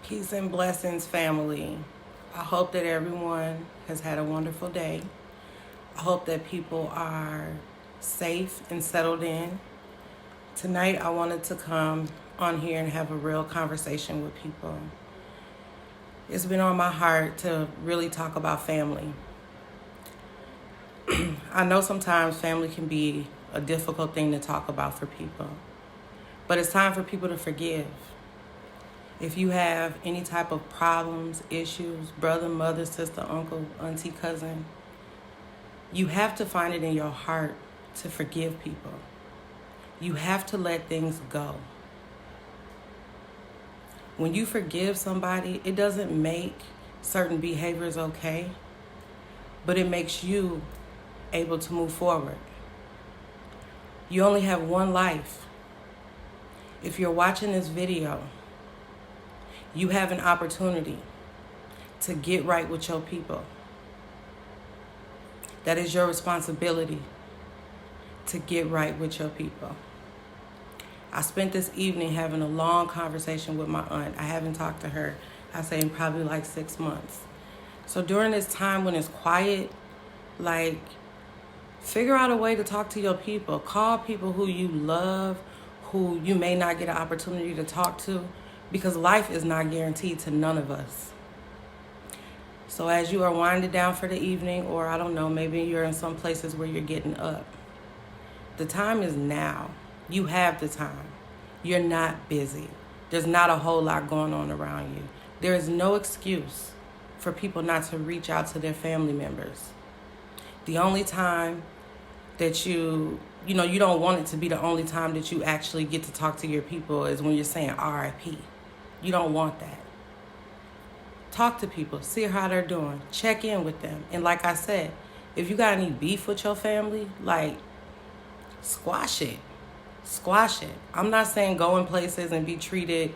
Peace and blessings, family. I hope that everyone has had a wonderful day. I hope that people are safe and settled in. Tonight, I wanted to come on here and have a real conversation with people. It's been on my heart to really talk about family. I know sometimes family can be a difficult thing to talk about for people, but it's time for people to forgive. If you have any type of problems, issues, brother, mother, sister, uncle, auntie, cousin, you have to find it in your heart to forgive people. You have to let things go. When you forgive somebody, it doesn't make certain behaviors okay, but it makes you able to move forward. You only have one life. If you're watching this video, you have an opportunity to get right with your people. That is your responsibility, to get right with your people. I spent this evening having a long conversation with my aunt. I haven't talked to her, I say, in probably like 6 months. So during this time when it's quiet, figure out a way to talk to your people. Call people who you love, who you may not get an opportunity to talk to, because life is not guaranteed to none of us. So as you are winding down for the evening, or I don't know, maybe you're in some places where you're getting up, the time is now. You have the time. You're not busy. There's not a whole lot going on around you. There is no excuse for people not to reach out to their family members. The only time that you don't want it to be the only time that you actually get to talk to your people is when you're saying RIP. You don't want that. Talk to people, see how they're doing, check in with them. And like I said, if you got any beef with your family, squash it. Squash it. I'm not saying go in places and be treated,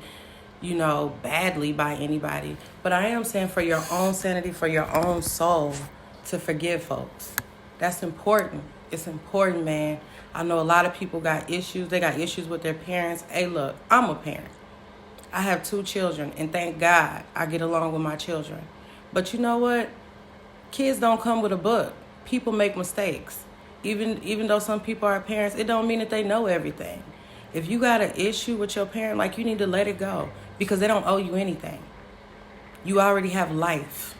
badly by anybody. But I am saying for your own sanity, for your own soul, to forgive folks. That's important. It's important, man. I know a lot of people got issues. They got issues with their parents. Hey, look, I'm a parent. I have 2 children, and thank God I get along with my children. But you know what? Kids don't come with a book. People make mistakes. Even though some people are parents, it don't mean that they know everything. If you got an issue with your parent, you need to let it go, because they don't owe you anything. You already have life.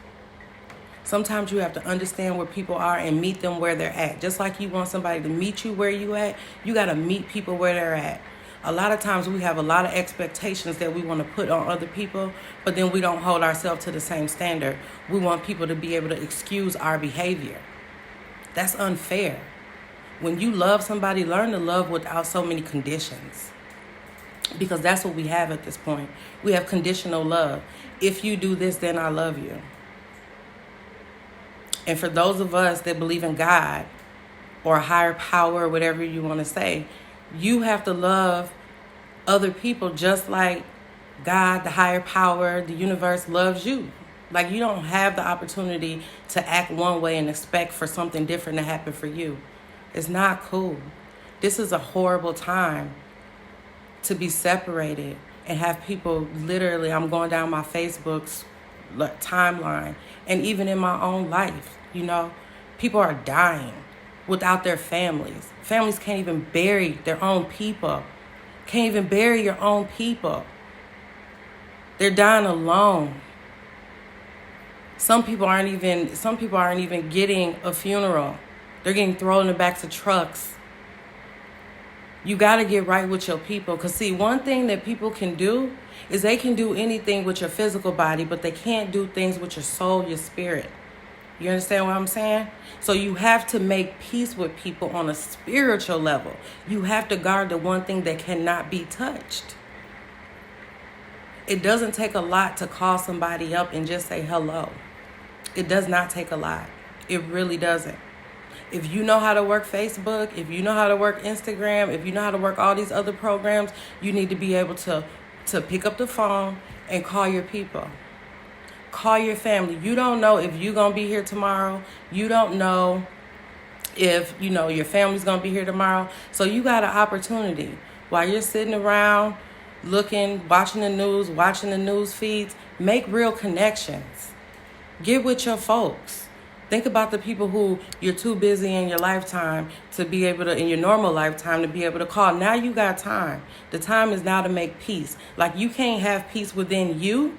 Sometimes you have to understand where people are and meet them where they're at. Just like you want somebody to meet you where you at, you got to meet people where they're at. A lot of times we have a lot of expectations that we want to put on other people, but then we don't hold ourselves to the same standard. We want people to be able to excuse our behavior. That's unfair. When you love somebody, learn to love without so many conditions, because that's what we have at this point. We have conditional love. If you do this, then I love you. And for those of us that believe in God or a higher power, whatever you want to say, you have to love other people just like God, the higher power, the universe loves you. You don't have the opportunity to act one way and expect for something different to happen for you. It's not cool. This is a horrible time to be separated and have people literally, I'm going down my Facebook's timeline, and even in my own life, people are dying without their families. Families can't even bury their own people. Can't even bury your own people. They're dying alone. Some people aren't even getting a funeral. They're getting thrown in the backs of trucks. You got to get right with your people. Because see, one thing that people can do is they can do anything with your physical body, but they can't do things with your soul, your spirit. You understand what I'm saying? So you have to make peace with people on a spiritual level. You have to guard the one thing that cannot be touched. It doesn't take a lot to call somebody up and just say hello. It does not take a lot. It really doesn't. If you know how to work Facebook, if you know how to work Instagram, if you know how to work all these other programs, you need to be able to pick up the phone and call your people. Call your family. You don't know if you're going to be here tomorrow. You don't know if, your family's going to be here tomorrow. So you got an opportunity while you're sitting around watching the news, watching the news feeds. Make real connections. Get with your folks. Think about the people who you're too busy in your lifetime to be able to, in your normal lifetime, to be able to call. Now you got time. The time is now to make peace. Like, you can't have peace within you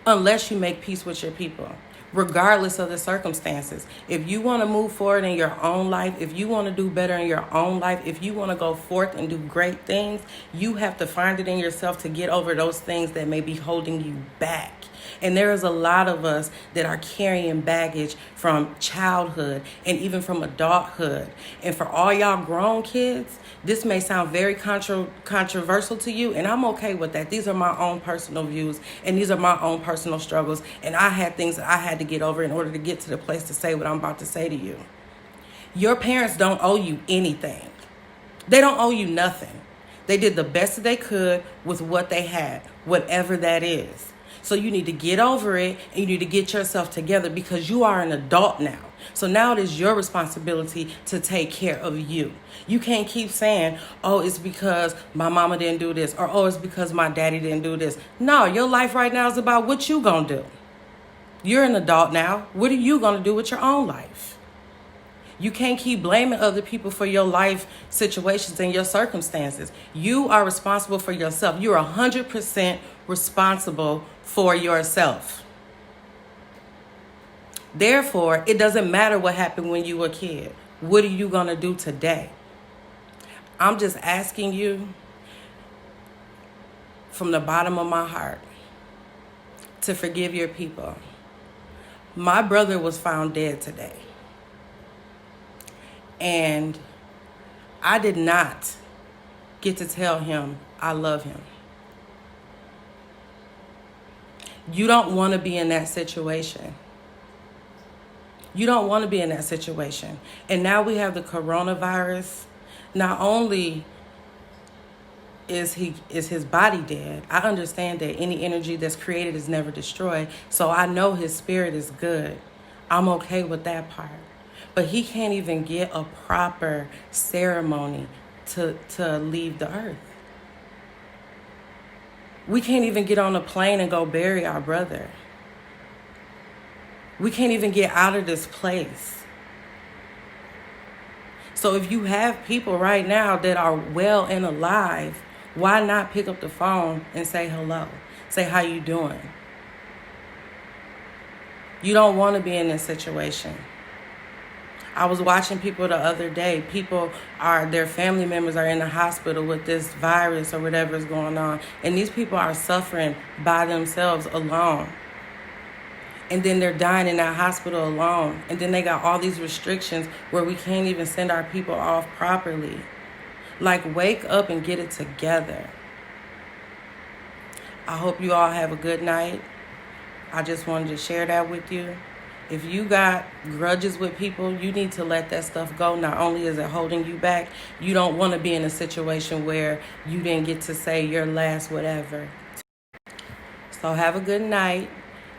unless you make peace with your people, regardless of the circumstances. If you want to move forward in your own life, if you want to do better in your own life, if you want to go forth and do great things, you have to find it in yourself to get over those things that may be holding you back. And there is a lot of us that are carrying baggage from childhood and even from adulthood. And for all y'all grown kids, this may sound very controversial to you, and I'm okay with that. These are my own personal views, and these are my own personal struggles. And I had things that I had to get over in order to get to the place to say what I'm about to say to you. Your parents don't owe you anything. They don't owe you nothing. They did the best that they could with what they had, whatever that is. So you need to get over it, and you need to get yourself together, because you are an adult now. So now it is your responsibility to take care of you. You can't keep saying, oh, it's because my mama didn't do this, or oh, it's because my daddy didn't do this. No, your life right now is about what you gonna do. You're an adult now. What are you gonna do with your own life? You can't keep blaming other people for your life situations and your circumstances. You are responsible for yourself. You're 100% responsible for yourself. Therefore, it doesn't matter what happened when you were a kid. What are you going to do today? I'm just asking you from the bottom of my heart to forgive your people. My brother was found dead today. And I did not get to tell him I love him. You don't want to be in that situation. You don't want to be in that situation. And now we have the coronavirus. Not only is his body dead, I understand that any energy that's created is never destroyed. So I know his spirit is good. I'm okay with that part. But he can't even get a proper ceremony to leave the earth. We can't even get on a plane and go bury our brother. We can't even get out of this place. So if you have people right now that are well and alive, why not pick up the phone and say hello? Say, how you doing? You don't want to be in this situation. I was watching people the other day. Their family members are in the hospital with this virus or whatever is going on. And these people are suffering by themselves alone. And then they're dying in that hospital alone. And then they got all these restrictions where we can't even send our people off properly. Like, wake up and get it together. I hope you all have a good night. I just wanted to share that with you. If you got grudges with people, you need to let that stuff go. Not only is it holding you back, you don't want to be in a situation where you didn't get to say your last whatever. So have a good night,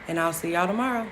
and I'll see y'all tomorrow.